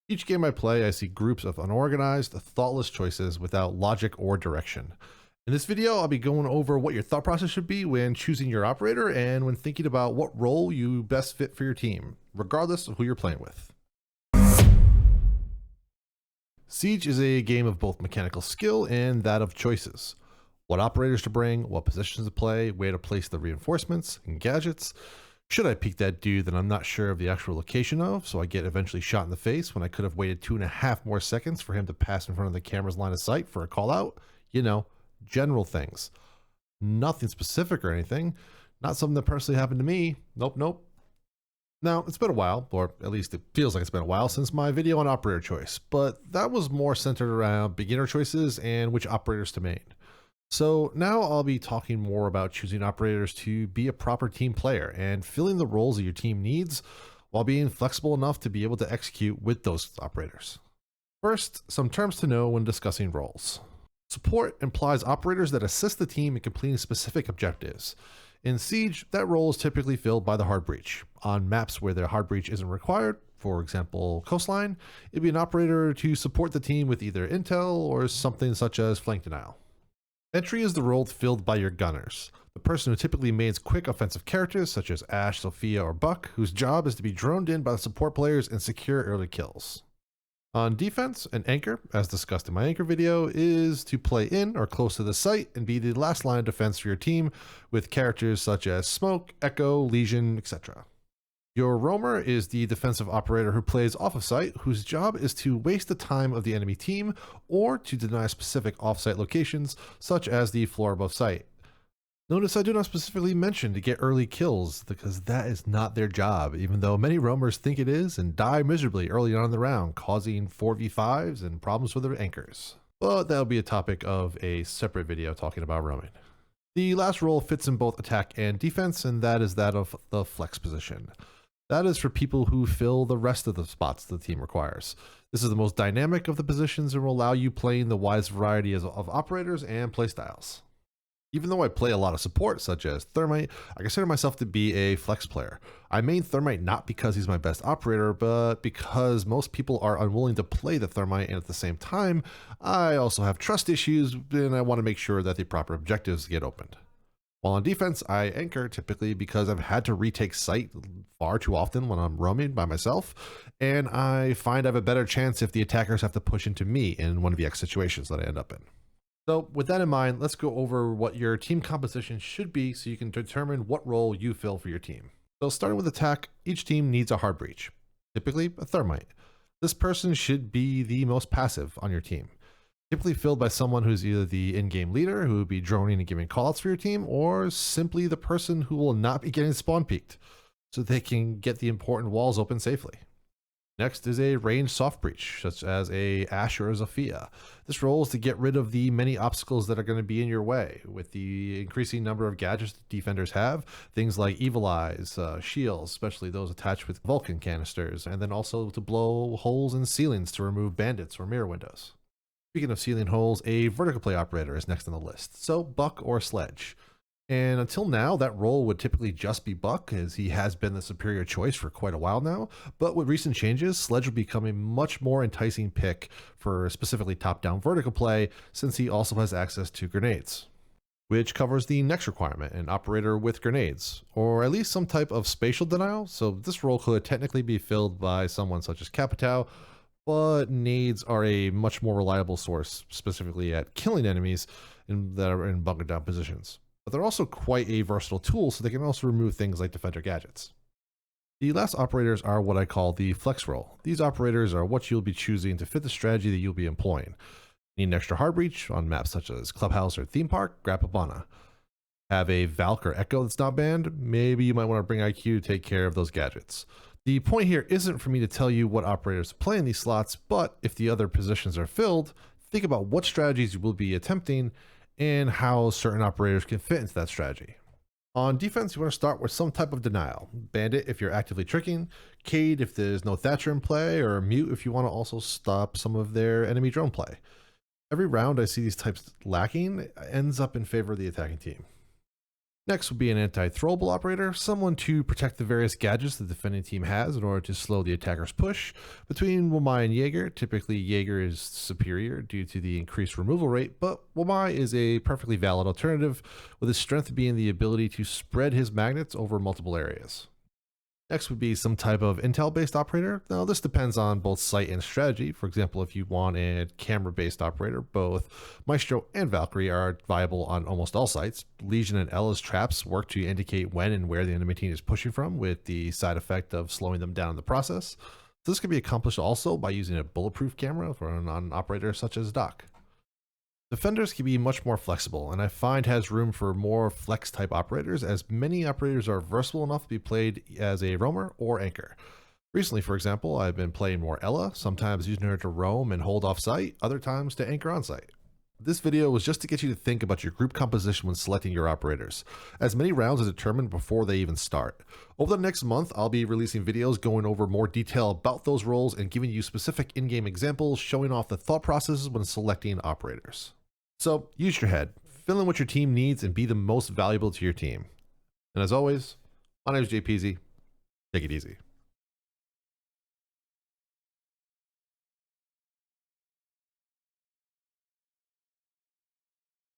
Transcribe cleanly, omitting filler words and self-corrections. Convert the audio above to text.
Each game I play, I see groups of unorganized, thoughtless choices without logic or direction. In this video, I'll be going over what your thought process should be when choosing your operator and when thinking about what role you best fit for your team, regardless of who you're playing with. Siege is a game of both mechanical skill and that of choices. What operators to bring, what positions to play, where to place the reinforcements and gadgets. Should I peek that dude that I'm not sure of the actual location of, so I get eventually shot in the face when I could have waited 2.5 more seconds for him to pass in front of the camera's line of sight for a call out? You know, general things. Nothing specific or anything. Not something that personally happened to me. Nope. Now, it's been a while, or at least it feels like it's been a while, since my video on operator choice, but that was more centered around beginner choices and which operators to main. So now I'll be talking more about choosing operators to be a proper team player and filling the roles that your team needs while being flexible enough to be able to execute with those operators. First, some terms to know when discussing roles. Support implies operators that assist the team in completing specific objectives. In Siege, that role is typically filled by the hard breach. On maps where the hard breach isn't required, for example, coastline, it'd be an operator to support the team with either intel or something such as flank denial. Entry is the role filled by your gunners, the person who typically mains quick offensive characters such as Ashe, Sophia, or Buck, whose job is to be droned in by the support players and secure early kills. On defense, an anchor, as discussed in my anchor video, is to play in or close to the site and be the last line of defense for your team with characters such as Smoke, Echo, Legion, etc. Your roamer is the defensive operator who plays off of site, whose job is to waste the time of the enemy team or to deny specific off-site locations, such as the floor above site. Notice I do not specifically mention to get early kills, because that is not their job, even though many roamers think it is and die miserably early on in the round, causing 4v5s and problems with their anchors. But that'll be a topic of a separate video talking about roaming. The last role fits in both attack and defense, and that is that of the flex position. That is for people who fill the rest of the spots the team requires. This is the most dynamic of the positions and will allow you playing the widest variety of operators and playstyles. Even though I play a lot of support, such as Thermite, I consider myself to be a flex player. I main Thermite not because he's my best operator, but because most people are unwilling to play the Thermite, and at the same time, I also have trust issues, and I want to make sure that the proper objectives get opened. While on defense, I anchor typically because I've had to retake site far too often when I'm roaming by myself, and I find I have a better chance if the attackers have to push into me in one of the X situations that I end up in. So with that in mind, let's go over what your team composition should be so you can determine what role you fill for your team. So starting with attack, each team needs a hard breach, typically a Thermite. This person should be the most passive on your team, typically filled by someone who's either the in-game leader who would be droning and giving callouts for your team, or simply the person who will not be getting spawn peeked so they can get the important walls open safely. Next is a ranged soft breach, such as a Ashe or a Sophia. This role is to get rid of the many obstacles that are going to be in your way. With the increasing number of gadgets that defenders have, things like Evil Eyes, shields, especially those attached with Vulcan canisters, and then also to blow holes in ceilings to remove bandits or mirror windows. Speaking of ceiling holes, a vertical play operator is next on the list, so Buck or Sledge. And until now, that role would typically just be Buck, as he has been the superior choice for quite a while now. But with recent changes, Sledge will become a much more enticing pick for specifically top-down vertical play, since he also has access to grenades, which covers the next requirement, an operator with grenades, or at least some type of spatial denial. So this role could technically be filled by someone such as Capitao, but nades are a much more reliable source, specifically at killing enemies that are in bunker down positions. But they're also quite a versatile tool, so they can also remove things like defender gadgets. The last operators are what I call the flex role. These operators are what you'll be choosing to fit the strategy that you'll be employing. Need an extra hard breach on maps such as Clubhouse or Theme Park? Grab Habana. Have a Valk or Echo that's not banned? Maybe you might want to bring IQ to take care of those gadgets. The point here isn't for me to tell you what operators to play in these slots, but if the other positions are filled, think about what strategies you will be attempting and how certain operators can fit into that strategy. On defense, you want to start with some type of denial. Bandit if you're actively tricking, Cade if there's no Thatcher in play, or Mute if you want to also stop some of their enemy drone play. Every round I see these types lacking ends up in favor of the attacking team. Next would be an anti-throwable operator, someone to protect the various gadgets the defending team has in order to slow the attacker's push. Between Wamai and Jaeger, typically Jaeger is superior due to the increased removal rate, but Wamai is a perfectly valid alternative, with his strength being the ability to spread his magnets over multiple areas. Next would be some type of intel-based operator. Now, this depends on both site and strategy. For example, if you want a camera-based operator, both Maestro and Valkyrie are viable on almost all sites. Legion and Ella's traps work to indicate when and where the enemy team is pushing from, with the side effect of slowing them down in the process. So this can be accomplished also by using a bulletproof camera for an operator such as Doc. Defenders can be much more flexible, and I find has room for more flex type operators, as many operators are versatile enough to be played as a roamer or anchor. Recently, for example, I've been playing more Ella, sometimes using her to roam and hold off site, other times to anchor on site. This video was just to get you to think about your group composition when selecting your operators, as many rounds are determined before they even start. Over the next month, I'll be releasing videos going over more detail about those roles and giving you specific in-game examples showing off the thought processes when selecting operators. So use your head, fill in what your team needs, and be the most valuable to your team. And as always, my name is Jpeasy. Take it easy.